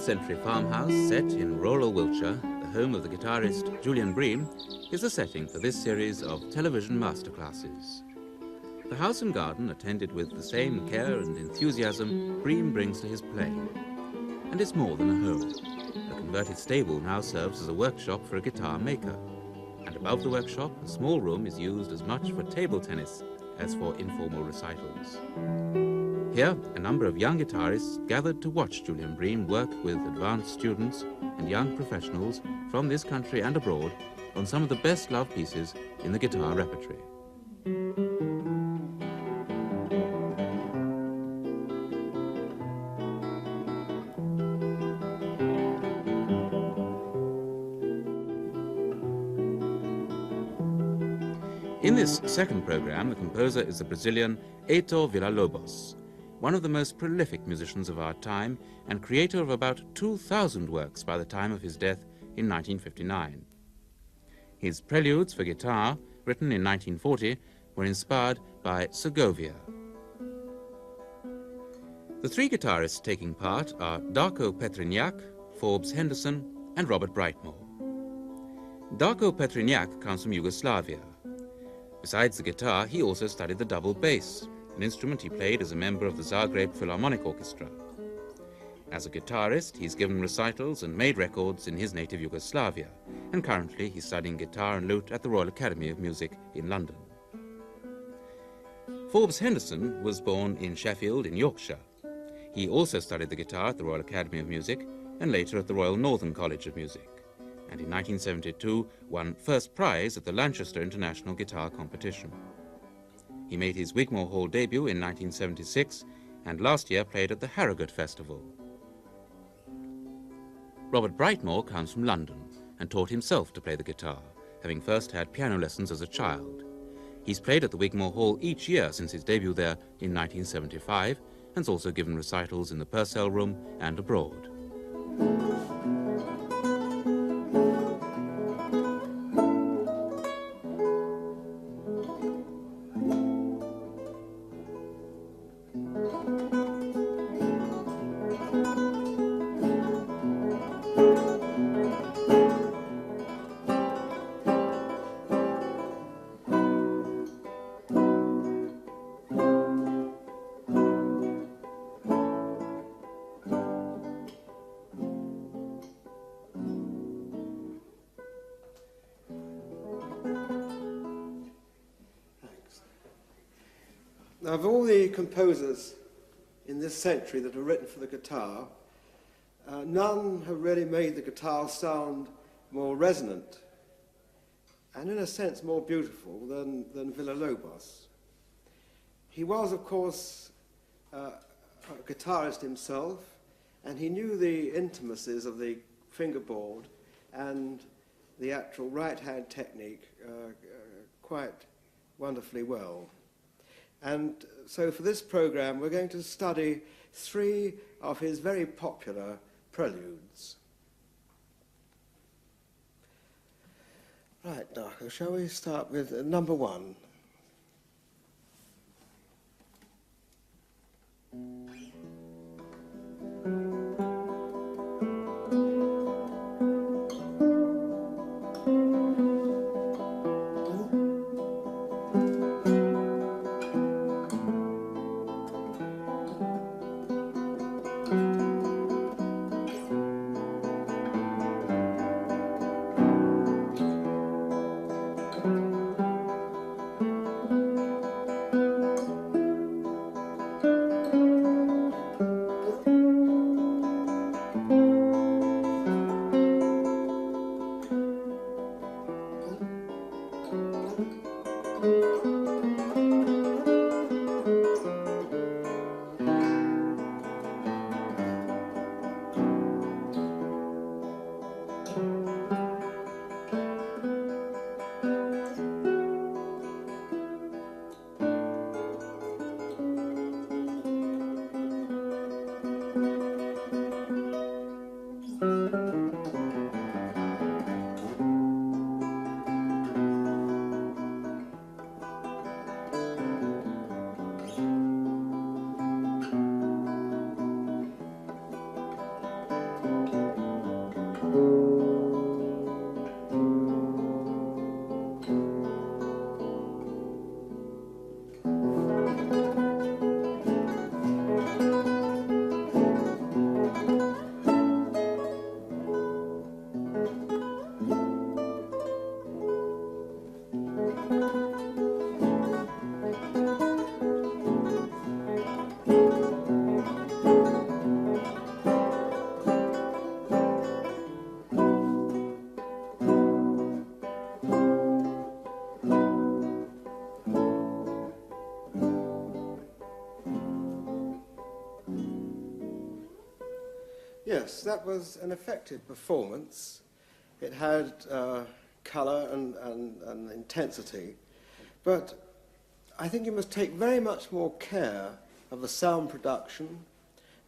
century farmhouse set in rural Wiltshire, the home of the guitarist Julian Bream, is the setting for this series of television masterclasses. The house and garden attended with the same care and enthusiasm Bream brings to his playing. And it's more than a home. A converted stable now serves as a workshop for a guitar maker. And above the workshop, a small room is used as much for table tennis as for informal recitals. Here, a number of young guitarists gathered to watch Julian Bream work with advanced students and young professionals from this country and abroad on some of the best-loved pieces in the guitar repertory. In this second program, the composer is the Brazilian Heitor Lobos, one of the most prolific musicians of our time and creator of about 2,000 works by the time of his death in 1959. His Preludes for guitar, written in 1940, were inspired by Segovia. The three guitarists taking part are Darko Petriniak, Forbes Henderson, and Robert Brightmore. Darko Petriniak comes from Yugoslavia. Besides the guitar, he also studied the double bass, an instrument he played as a member of the Zagreb Philharmonic Orchestra. As a guitarist, he's given recitals and made records in his native Yugoslavia, and currently he's studying guitar and lute at the Royal Academy of Music in London. Forbes Henderson was born in Sheffield in Yorkshire. He also studied the guitar at the Royal Academy of Music and later at the Royal Northern College of Music, and in 1972 won first prize at the Lanchester International Guitar Competition. He made his Wigmore Hall debut in 1976 and last year played at the Harrogate Festival. Robert Brightmore comes from London and taught himself to play the guitar, having first had piano lessons as a child. He's played at the Wigmore Hall each year since his debut there in 1975 and has also given recitals in the Purcell Room and abroad. Now, of all the composers in this century that have written for the guitar, none have really made the guitar sound more resonant and, in a sense, more beautiful than Villa-Lobos. He was, of course, a guitarist himself, and he knew the intimacies of the fingerboard and the actual right-hand technique quite wonderfully well. And so for this program, we're going to study three of his very popular preludes. Right, Darko, shall we start with number one? Yes, that was an effective performance. It had colour and intensity, but I think you must take very much more care of the sound production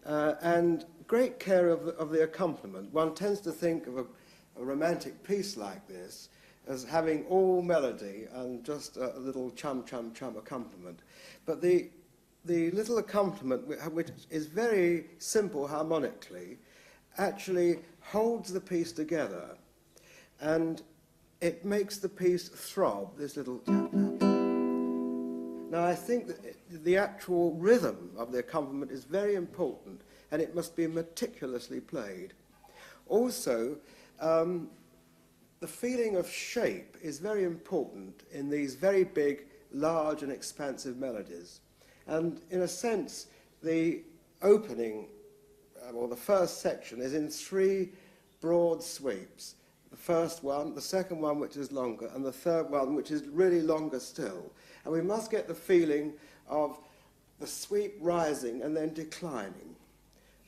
and great care of the accompaniment. One tends to think of a romantic piece like this as having all melody and just a little chum-chum-chum accompaniment. But the little accompaniment, which is very simple harmonically, actually holds the piece together, and it makes the piece throb, this little... Now, I think that the actual rhythm of the accompaniment is very important, and it must be meticulously played. Also, the feeling of shape is very important in these very big, large and expansive melodies. And in a sense, the opening, or the first section, is in 3 broad sweeps. The first one, the second one, which is longer, and the third one, which is really longer still. And we must get the feeling of the sweep rising and then declining.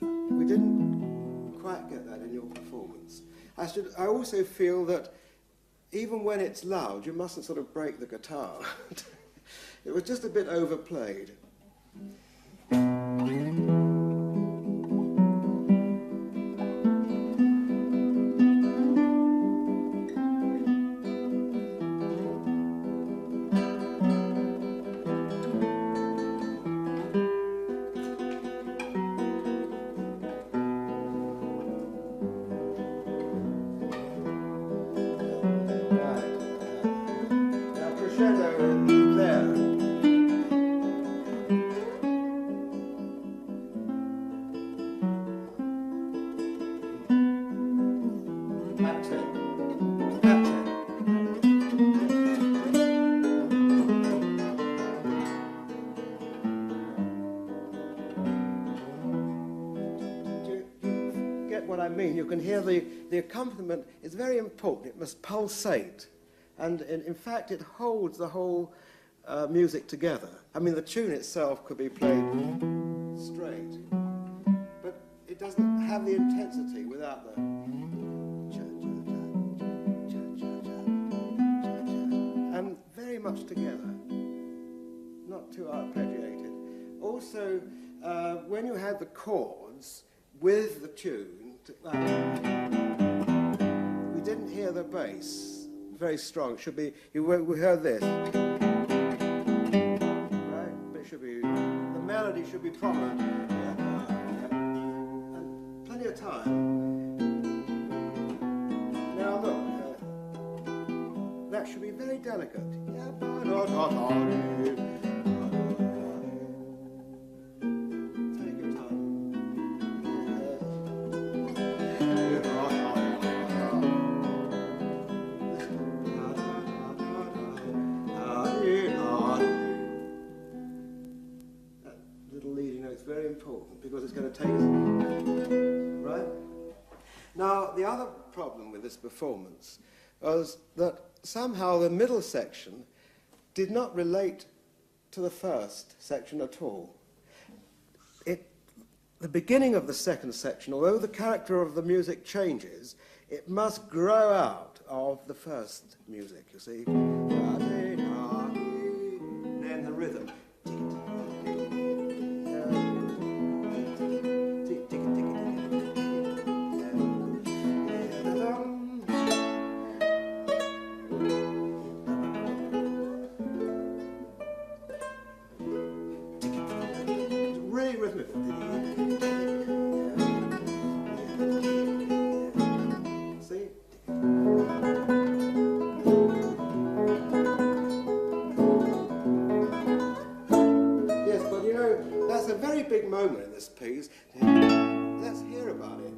We didn't quite get that in your performance. I also feel that even when it's loud, you mustn't sort of break the guitar. It was just a bit overplayed. You can hear the accompaniment is very important. It must pulsate, and in fact it holds the whole music together. I mean, the tune itself could be played straight, but it doesn't have the intensity without the and very much together, not too arpeggiated. Also, when you had the chords with the tune, we didn't hear the bass very strong. It should be, we heard this, right? But it should be, the melody should be prominent. And plenty of time. Now look, that should be very delicate. Very important because it's going to take us, right? Now, the other problem with this performance was that somehow the middle section did not relate to the first section at all. The beginning of the second section, although the character of the music changes, it must grow out of the first music, you see. Then the rhythm. Moment in this piece. Let's hear about it.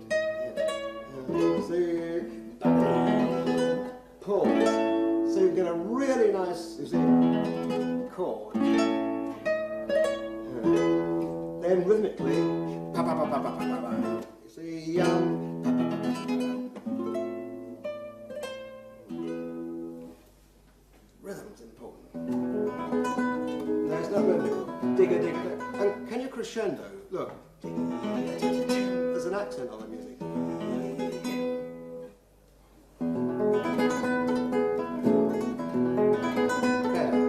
See, pause. So you get a really nice, you see, chord. Then rhythmically, pa pa pa pa pa pa pa. You see, rhythm's important. There's no rhythm. Digga, digga, digga. And can you crescendo? Look. There's an accent on the music. Better.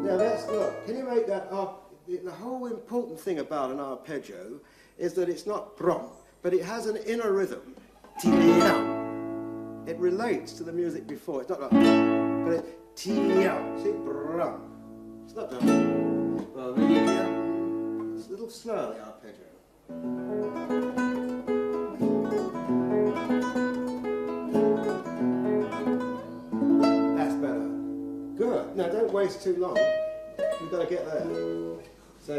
Now let's look. Can you make that up? The whole important thing about an arpeggio is that it's not brum, but it has an inner rhythm. It relates to the music before. It's not like, but it's see, brum. It's not done. It's a little slow, the arpeggio. That's better. Good. Now don't waste too long. You've got to get there. So,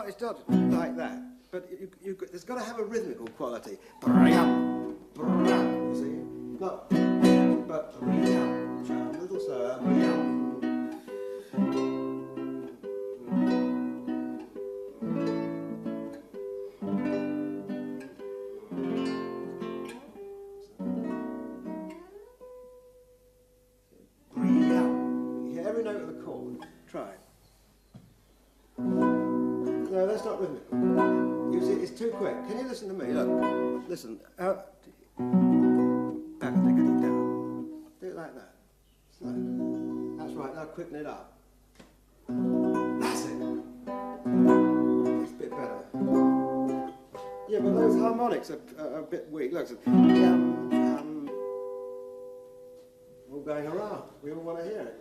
it's not like that, but it's got to have a rhythmical quality. You see? Not, but a little slower. You hear every note of the chord. Try it. No, that's not rhythmical. You see, it's too quick. Can you listen to me? Look, listen. Back and take it down. Do it like that. Slow. That's right. Now quicken it up. That's it. It's a bit better. Yeah, but those harmonics are a bit weak. Look, all going around. We all want to hear it.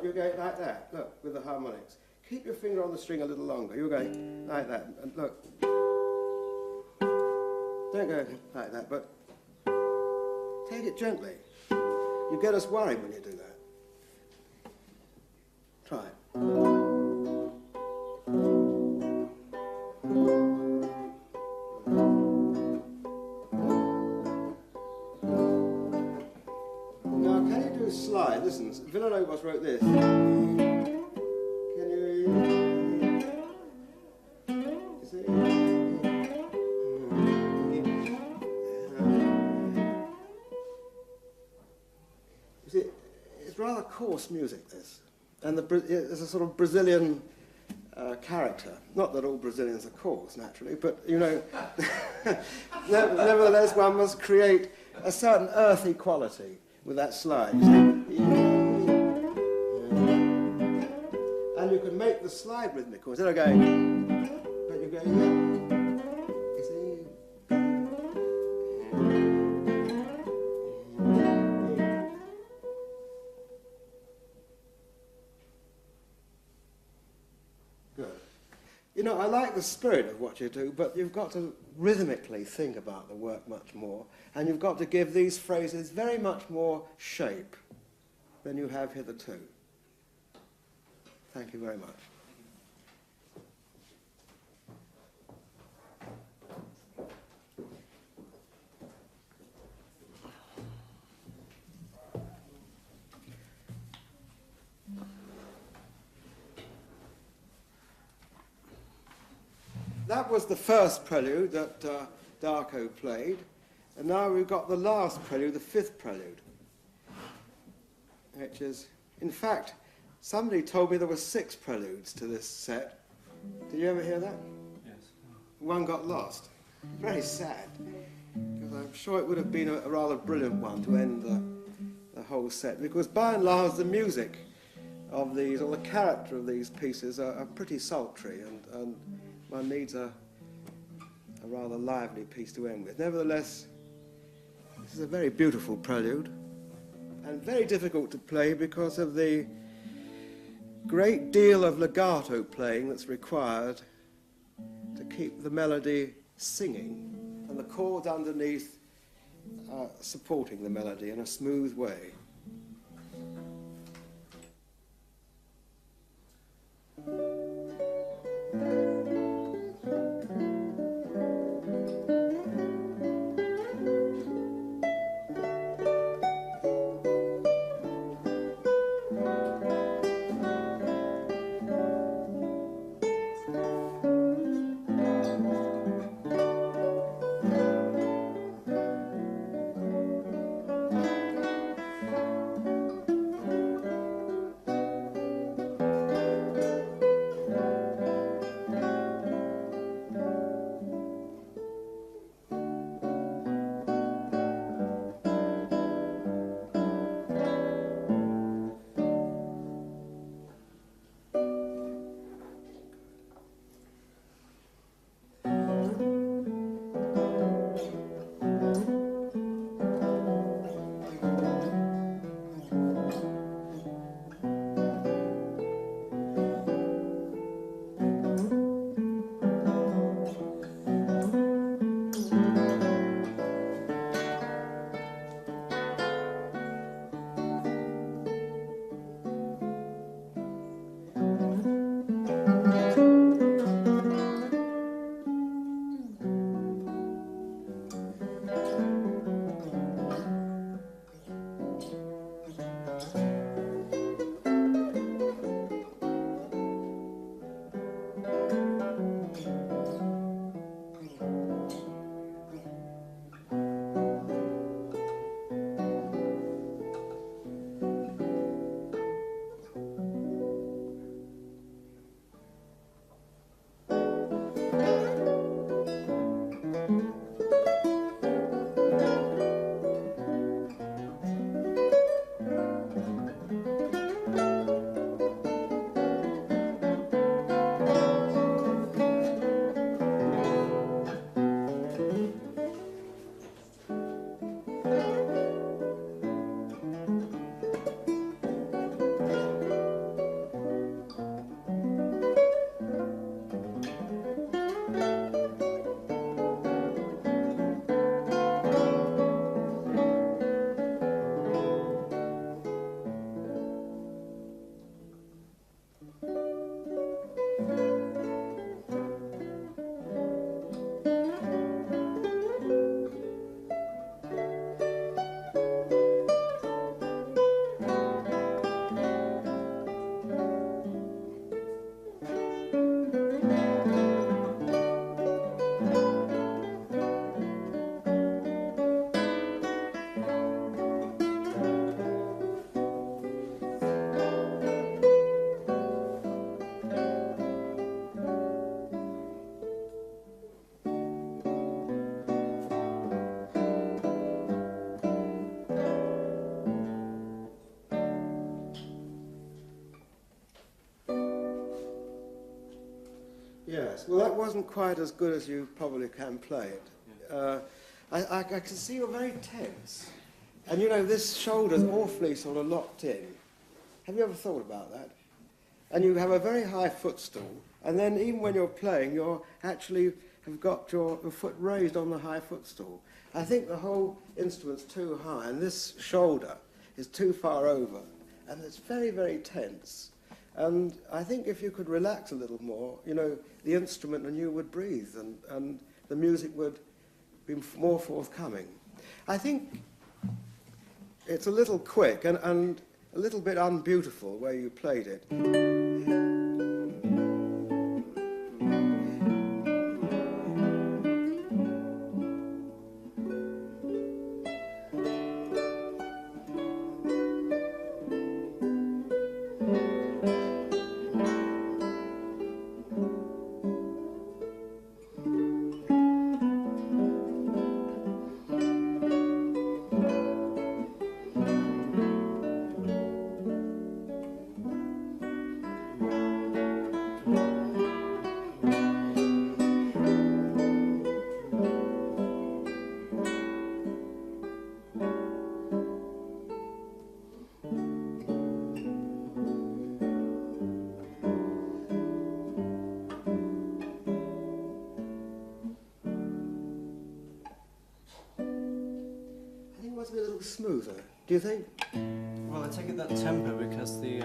You're going like that, look, with the harmonics. Keep your finger on the string a little longer. You're going like that, and look. Don't go like that, but take it gently. You get us worried when you do that. Try it. Slide. Listen, Lobos wrote this. Can you see? You see, it's rather coarse music, this. And it's a sort of Brazilian character. Not that all Brazilians are coarse, naturally, but, you know, nevertheless, one must create a certain earthy quality with that slide. And you can make the slide rhythmical instead of going, but you're going, you see. Good. You know, I like the spirit of what you do, but you've got to rhythmically think about the work much more, and you've got to give these phrases very much more shape than you have hitherto. Thank you very much. That was the first prelude that Darko played, and now we've got the last prelude, the fifth prelude, which is, in fact, somebody told me there were 6 preludes to this set. Did you ever hear that? Yes. One got lost. Very sad, because I'm sure it would have been a rather brilliant one to end the whole set, because by and large the music of these, or the character of these pieces are pretty sultry, and one needs a rather lively piece to end with. Nevertheless, this is a very beautiful prelude, and very difficult to play because of the great deal of legato playing that's required to keep the melody singing, and the chords underneath supporting the melody in a smooth way. Yes, well, that wasn't quite as good as you probably can play it. I can see you're very tense. And, you know, this shoulder's awfully sort of locked in. Have you ever thought about that? And you have a very high footstool, and then even when you're playing, you're actually have got your foot raised on the high footstool. I think the whole instrument's too high, and this shoulder is too far over, and it's very, very tense. And I think if you could relax a little more, you know, the instrument and you would breathe, and the music would be more forthcoming. I think it's a little quick and a little bit unbeautiful where you played it. smoother, do you think? Well, I take it that tempo because the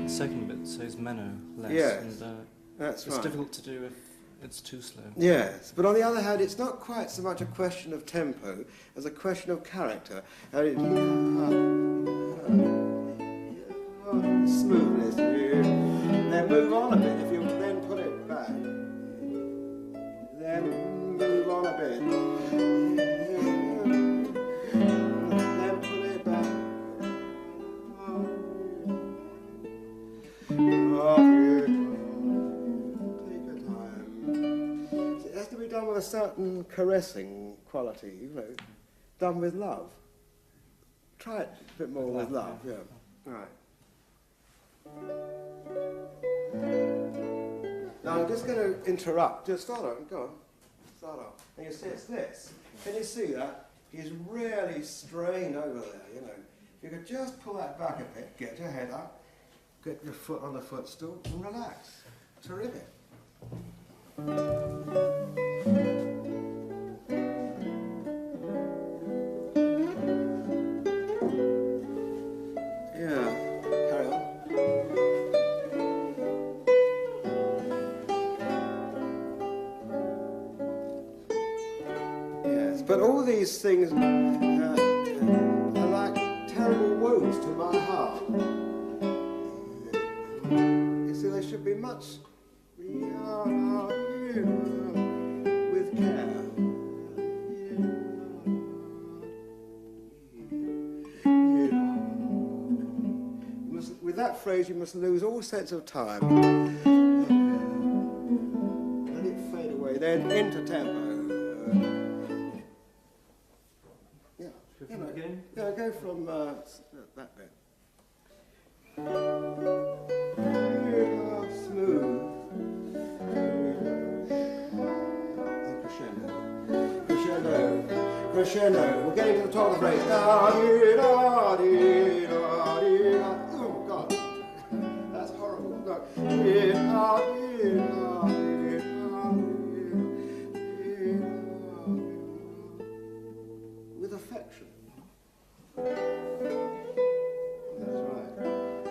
second bit says meno less, Yes, and that's it's right. difficult to do if it's too slow. Yes, but on the other hand, it's not quite so much a question of tempo as a question of character. Smoothness. Then move on a bit. If you then put it back, then move on a bit. Then put it back. Take your time. It has to be done with a certain caressing quality, you know, done with love. Try it a bit more with love, yeah. Right. Now I'm just going to interrupt. Just start on. Go on. Start on. And you see it's this. Can you see that? He's really strained over there, you know. If you could just pull that back a bit, get your head up, get your foot on the footstool, and relax. Terrific. Yeah. Carry on. Yes, but all these things are like terrible wounds to my heart. You see, they should be much with care. With that phrase, you must lose all sense of time. Let it fade away, then into tempo. Yeah, you know, yeah, go from that bit. Smooth. Crescendo. Crescendo. Crescendo. We're getting to the top of the phrase. Oh, God. That's horrible. Look. With affection. That's right.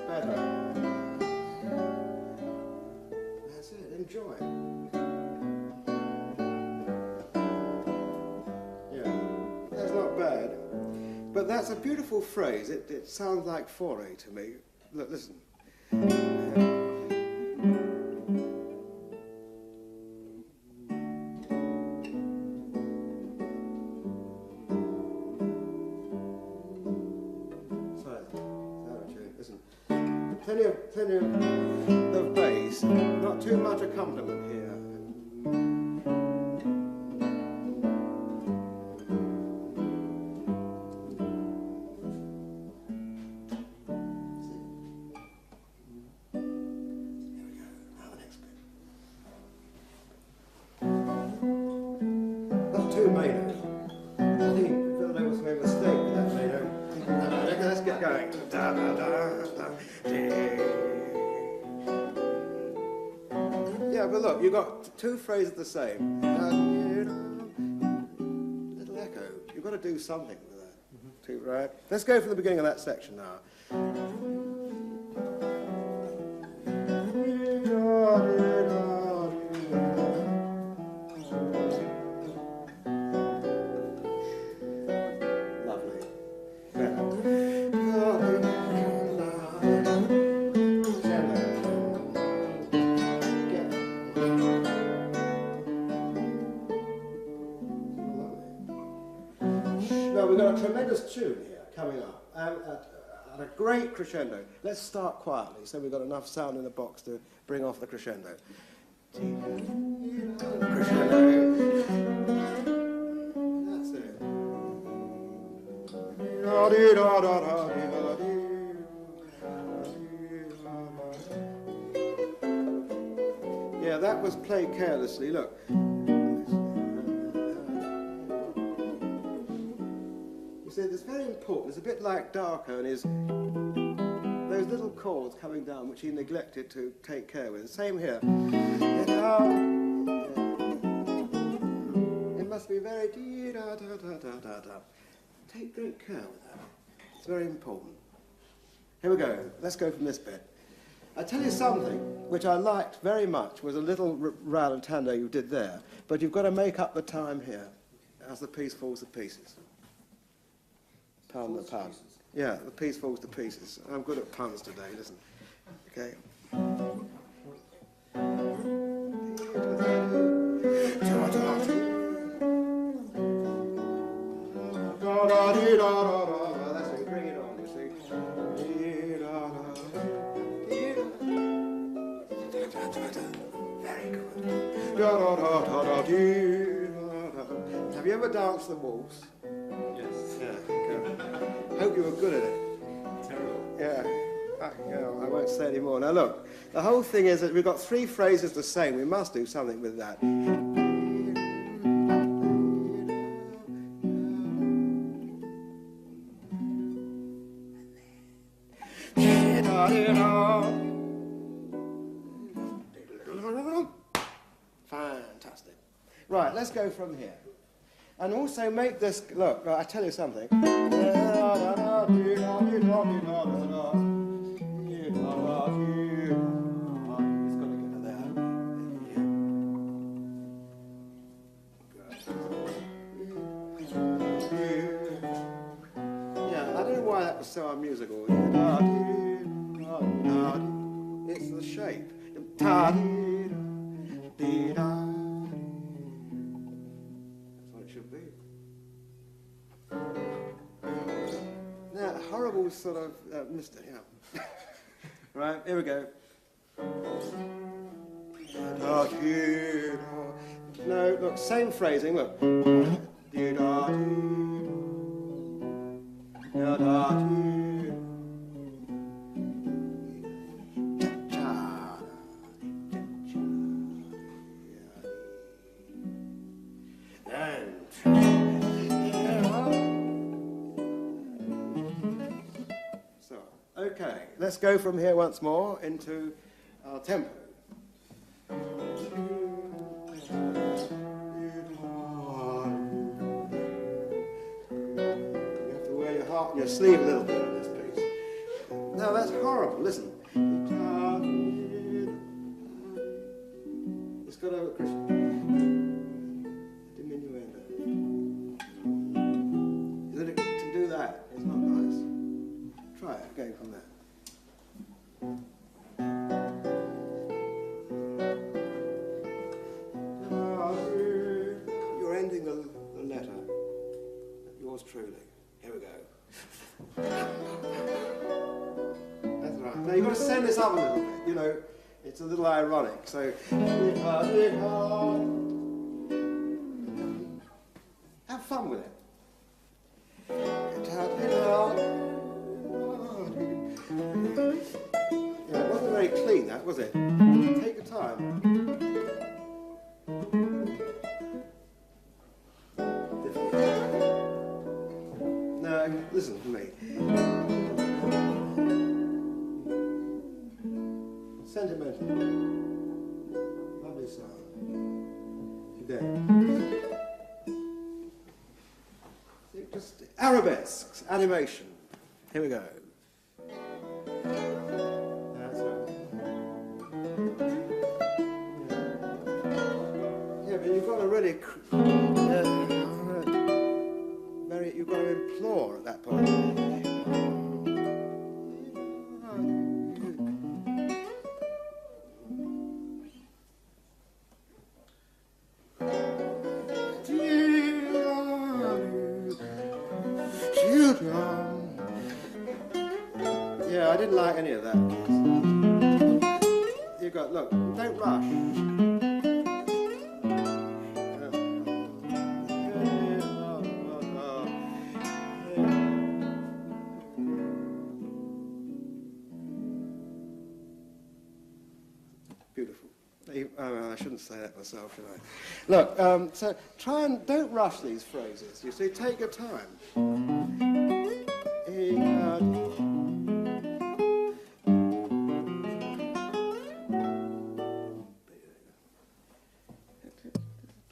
Better. That's it. Enjoy. Yeah. That's not bad. But that's a beautiful phrase. It sounds like foray to me. Look, listen. Plenty of bass, not too much accompaniment here. Not too major. I think there was no mistake with that major. Let's get going. Da, da, da, da. Yeah, but look, you've got two phrases the same. Little echo. You've got to do something with that. Too, right? Let's go from the beginning of that section now. We've got a tremendous tune here coming up, at a great crescendo. Let's start quietly, so we've got enough sound in the box to bring off the crescendo. Crescendo. That's it. Yeah, that was played carelessly. Look. It's very important. It's a bit like Darko and his those little chords coming down which he neglected to take care with. Same here. It must be very da da da da da da. Take great care with that. It's very important. Here we go. Let's go from this bit. I tell you something which I liked very much was a little rallentando you did there, but you've got to make up the time here as the piece falls to pieces. Pardon the pun. Yeah, the piece falls to pieces. I'm good at puns today, listen. Okay. That's it, bring it on, you see. Very good. Have you ever danced the waltz? Yes. Yeah. Good. Hope you were good at it. Terrible. Yeah. I won't say any more. Now look, the whole thing is that we've got three phrases the same. We must do something with that. Fantastic. Right, let's go from here. And also make this, look, I tell you something. It's got to get to there. Yeah, I don't know why that was so unmusical. It's the shape. That's what it should be. Now, horrible sort of mister, yeah. Right, here we go. No, look, same phrasing, look. So, okay, let's go from here once more into our tempo. You have to wear your heart on your sleeve a little bit on this piece. No, that's horrible, listen. It's got a diminuendo. To do that, it's not nice. Try it, going from there. You're ending the letter. Yours truly. Here we go. That's right. Now you've got to send this up a little bit. You know, it's a little ironic. So, have fun with it. Yeah, it wasn't very clean, that, was it? Take your time. No, listen to me. Sentimental. Lovely sound. Today. Just arabesques, animation. Here we go. That's right. Yeah, but you've got to really, you've got to implore at that point. Yeah, I didn't like any of that. You got, look, don't rush. Beautiful. I shouldn't say that myself, should I? Look, so try and don't rush these phrases. You see, take your time.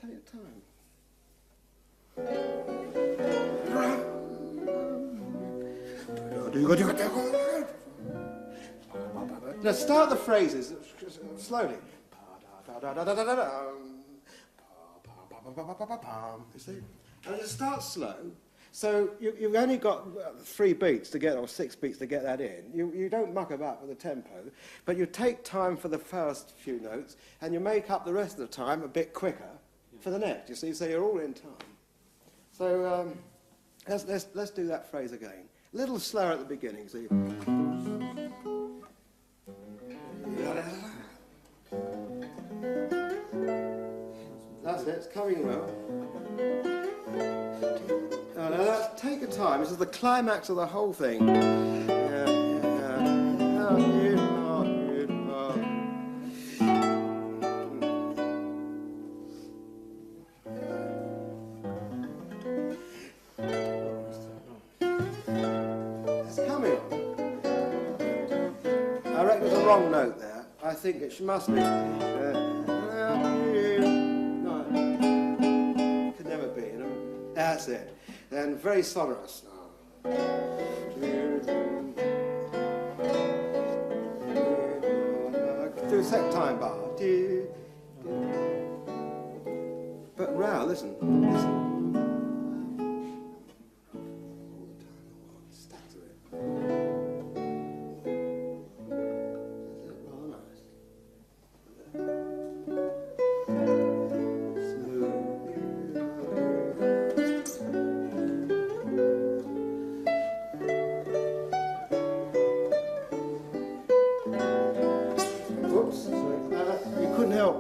Take your time. Now start the phrases slowly. You see? And just start slow. So you've only got 3 beats to get, or 6 beats to get that in. You don't muck about with the tempo, but you take time for the first few notes, and you make up the rest of the time a bit quicker for the next, you see, so you're all in time. So let's do that phrase again. A little slower at the beginning, see. That's it, it's coming well. Now take your time, this is the climax of the whole thing. It's coming on. I reckon there's a wrong note there. I think it must be. That's it. Then very sonorous now. Do a second time bar. But Rao, listen. Stacks of it. Rather nice.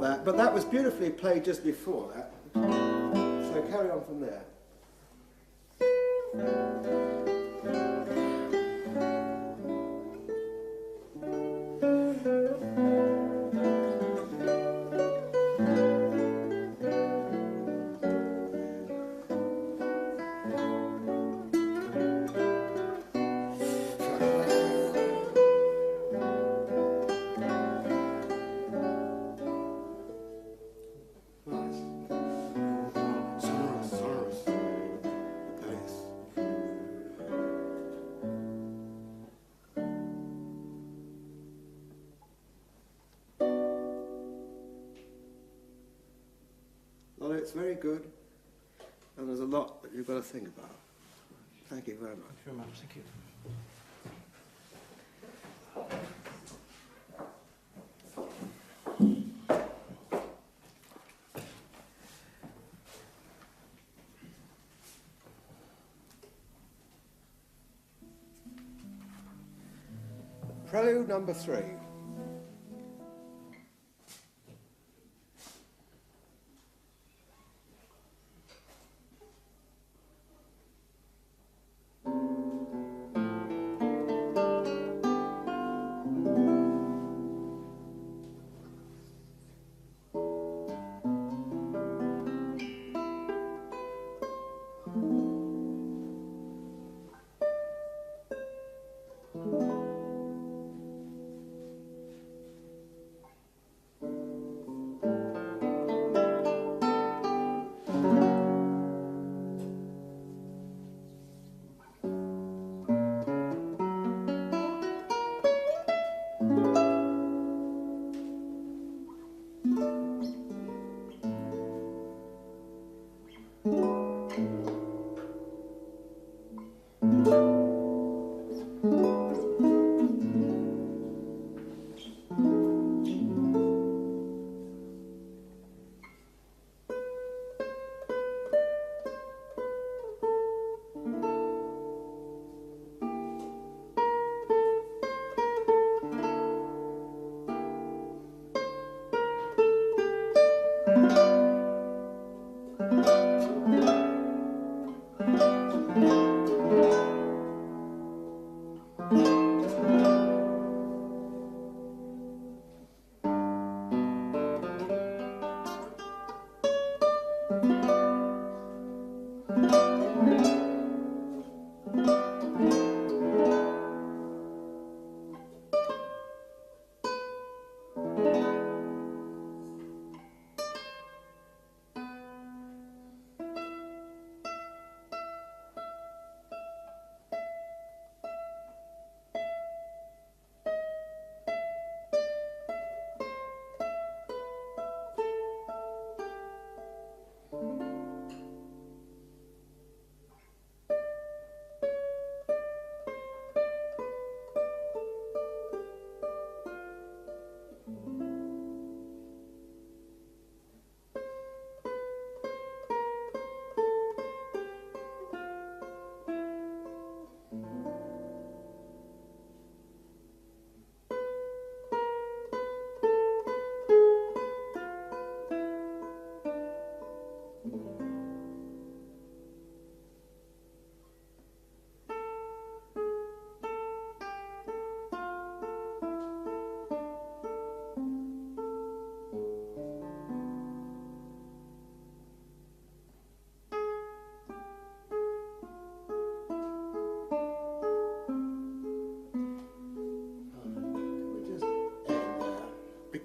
That, but that was beautifully played just before that. So carry on from there. It's very good, and there's a lot that you've got to think about. Thank you very much. Thank you very much. Thank you. Prelude number 3.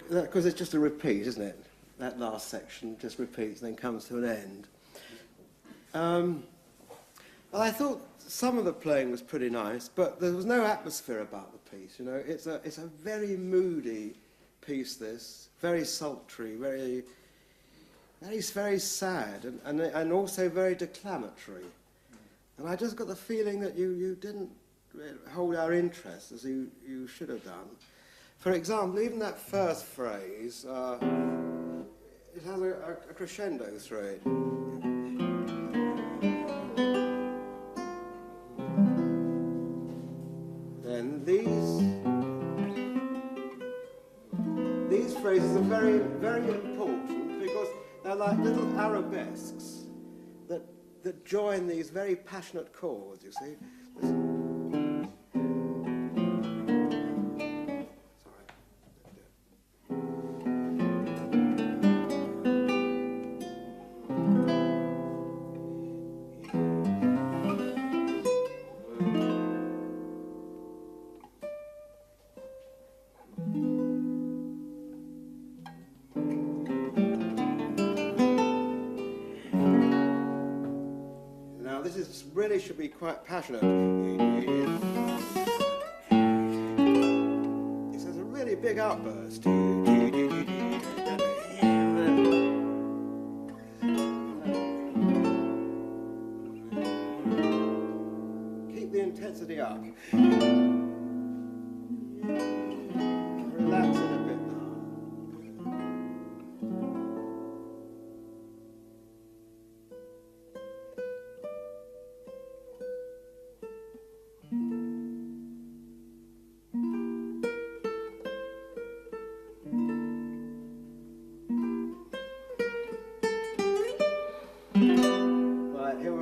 because it's just a repeat, isn't it? That last section just repeats and then comes to an end. I thought some of the playing was pretty nice, but there was no atmosphere about the piece. You know, it's a very moody piece. This very sultry, very sad, and also very declamatory. And I just got the feeling that you didn't hold our interest as you should have done. For example, even that first phrase, it has a crescendo through it. Then these phrases are very, very important because they're like little arabesques that join these very passionate chords, you see. Really should be quite passionate. It has a really big outburst. Keep the intensity up. Relax it a bit now.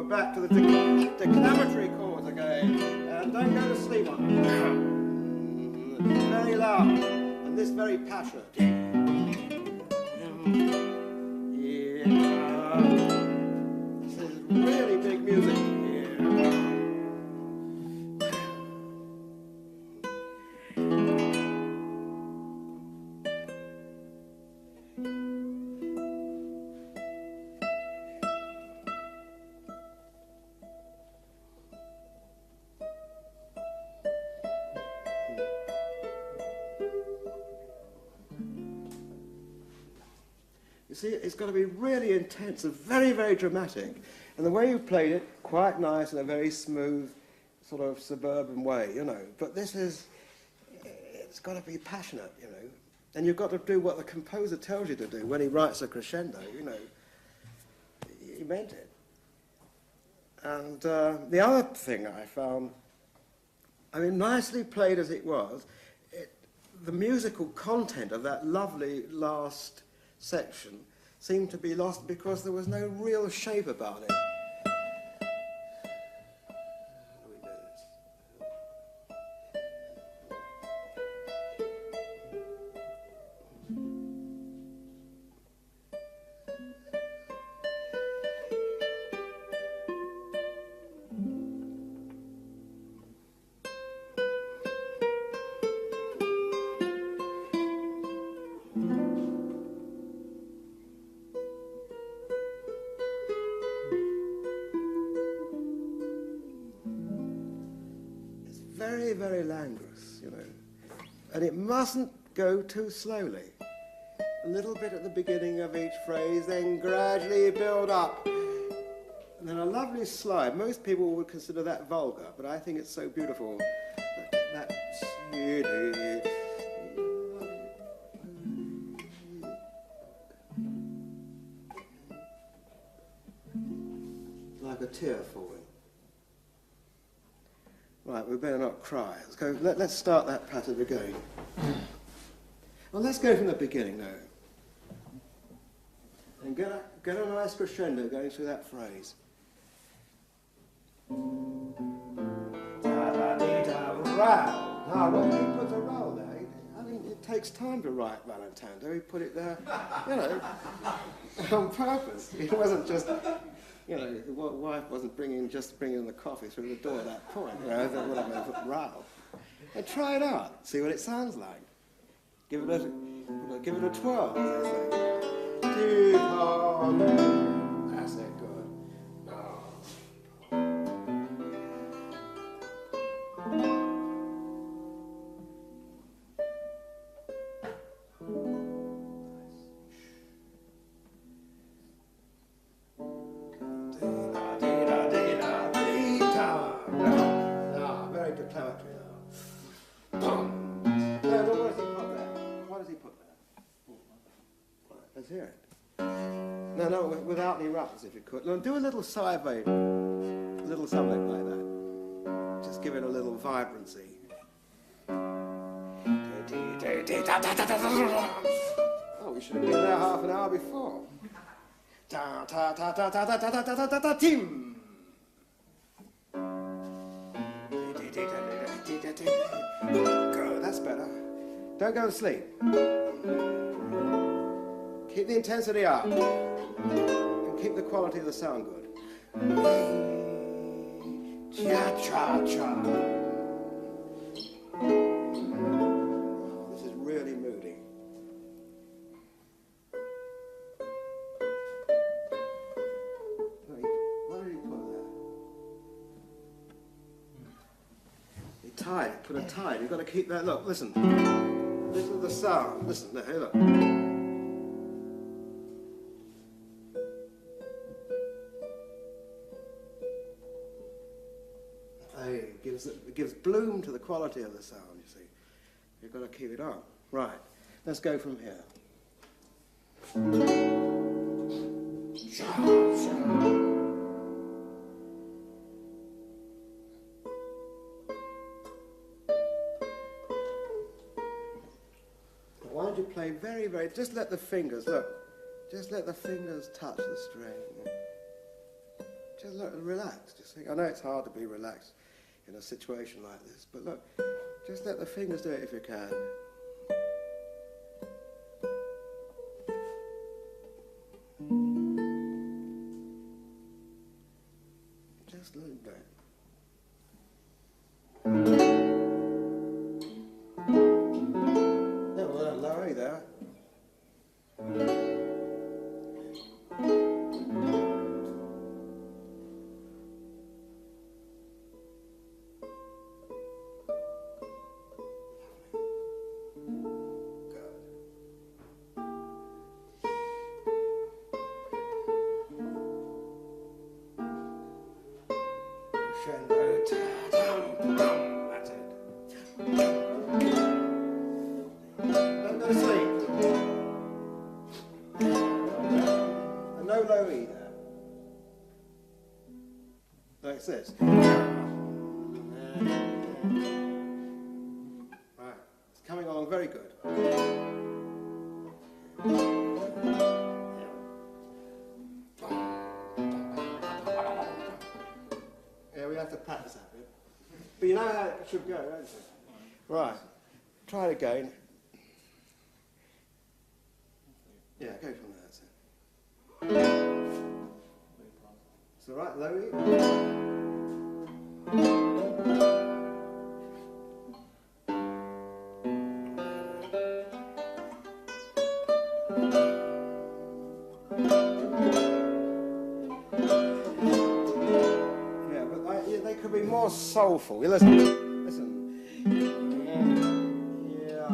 Back to the declamatory chords again, and don't go to sleep on them. Very loud, and this very passionate. This is really big music. You see, it's got to be really intense and very, very dramatic. And the way you played it, quite nice in a very smooth, sort of suburban way, you know. But it's got to be passionate, you know. And you've got to do what the composer tells you to do when he writes a crescendo, you know. He meant it. And the other thing I found, I mean, nicely played as it was, the musical content of that lovely last section seemed to be lost because there was no real shape about it. Very, very languorous, you know. And it mustn't go too slowly. A little bit at the beginning of each phrase, then gradually build up. And then a lovely slide. Most people would consider that vulgar, but I think it's so beautiful. Like a tear falling. Right, we better not cry. Let's go. Let's start that pattern again. Well, let's go from the beginning now. And get a nice crescendo going through that phrase. Now, when he puts a row there, I mean, it takes time to write Valentando. He put it there, you know, on purpose. It wasn't just. You know, the wife wasn't just bringing the coffee through the door at that point. You know, whatever, row. And try it out. See what it sounds like. Give it a twirl, as they say. Dee-haw. That's it, good. Very declamatory now. What does he put there? Let's hear it. No, without any ruffles, if you could. No, do a little sideway, a little something like that. Just give it a little vibrancy. Oh, we should have been there half an hour before. Tim. Good, that's better. Don't go to sleep. Keep the intensity up. And keep the quality of the sound good. Cha-cha-cha. This is really moody. What did he put there? He tied, put a tide. You've got to keep that. Look, listen. Listen to the sound. Listen, now, here, look. It gives bloom to the quality of the sound, you see. You've got to keep it up. Right, let's go from here. Why don't you play very, very... Just let the fingers, look. Just let the fingers touch the string. Just relax. Just think. I know it's hard to be relaxed in a situation like this, but look, just let the fingers do it if you can. Just a little bit. No, well, lower there. That's it. Don't go to sleep. And no low E there. Like this. Right. It's coming along very good. We have to practice that bit. But you know how it should go, don't you? Right. Try it again. Yeah, go from there. It's all right, low E. They could be more soulful. You listen. Yeah.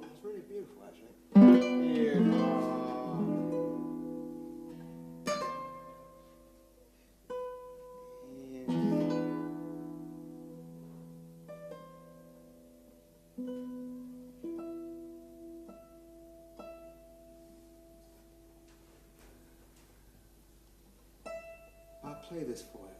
It's really beautiful, actually. Yeah. I'll play this for you.